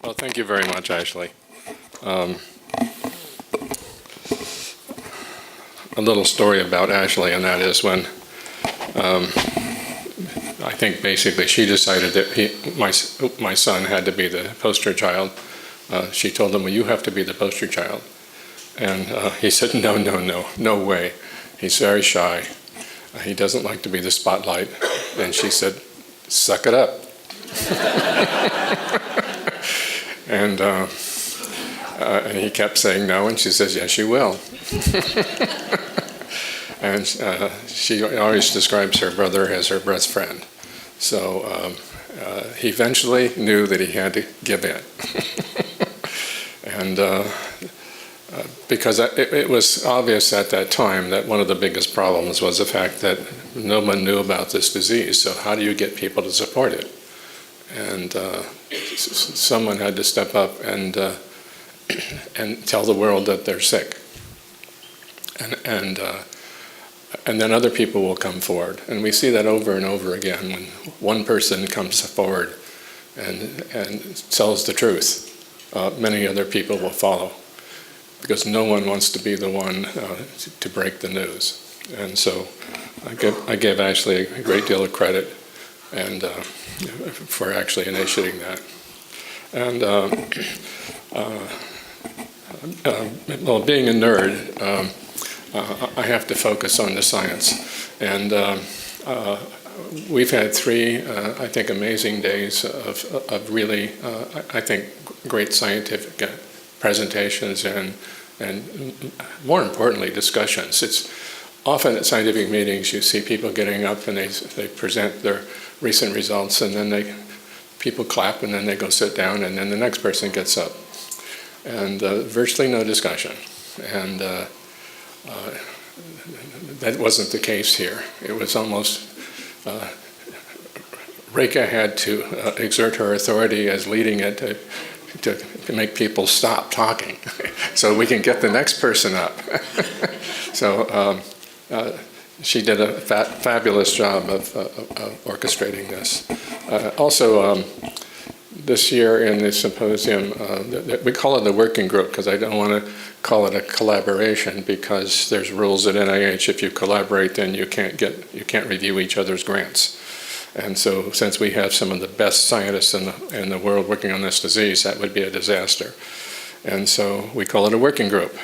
Well, thank you very much, Ashley. A little story about Ashley, and that is when I think basically she decided that my son had to be the poster child. She told him, well, you have to be the poster child. And he said, no, no, no, no way. He's very shy. He doesn't like to be the spotlight. And she said, suck it up. And he kept saying no, and she says, yes, you will. And she always describes her brother as her best friend. So he eventually knew that he had to give in. And because it was obvious at that time that one of the biggest problems was the fact that no one knew about this disease. So how do you get people to support it? And someone had to step up and tell the world that they're sick. And then other people will come forward. And we see that over and over again. When one person comes forward and tells the truth, many other people will follow, because no one wants to be the one to break the news. And so I give Ashley a great deal of credit and for actually initiating that. And well, being a nerd, I have to focus on the science. And we've had three, I think, amazing days of really, I think, great scientific presentations and more importantly, discussions. It's often at scientific meetings you see people getting up and they present their recent results, and then people clap, and then they go sit down, and then the next person gets up. And virtually no discussion. And that wasn't the case here. It was almost, Rekha had to exert her authority as leading it to make people stop talking so we can get the next person up. So she did a fabulous job of orchestrating this. Also, this year in the symposium, we call it the working group because I don't want to call it a collaboration, because there's rules at NIH. If you collaborate, then you can't review each other's grants. And so since we have some of the best scientists in the world working on this disease, that would be a disaster. And so we call it a working group.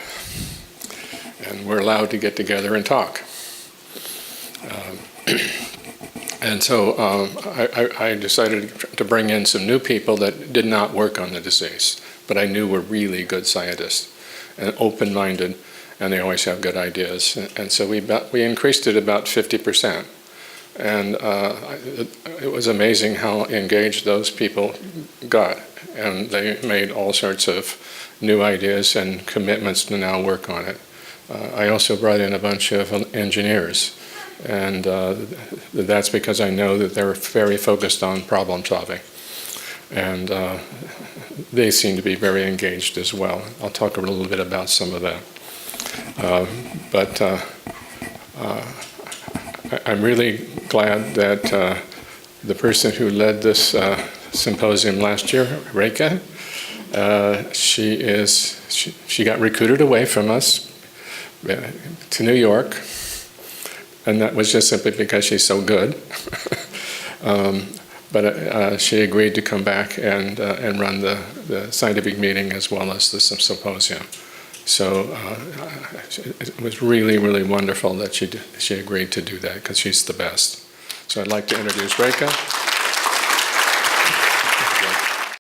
And we're allowed to get together and talk. And so I decided to bring in some new people that did not work on the disease, but I knew were really good scientists and open-minded, and they always have good ideas. And so we increased it about 50%. And it was amazing how engaged those people got. And they made all sorts of new ideas and commitments to now work on it. I also brought in a bunch of engineers. And that's because I know that they're very focused on problem solving. And they seem to be very engaged as well. I'll talk a little bit about some of that. But I'm really glad that the person who led this symposium last year, Rekha, she got recruited away from us to New York. And that was just simply because she's so good. But she agreed to come back and run the scientific meeting as well as the symposium. So it was really, really wonderful that she agreed to do that, because she's the best. So I'd like to introduce Rekha.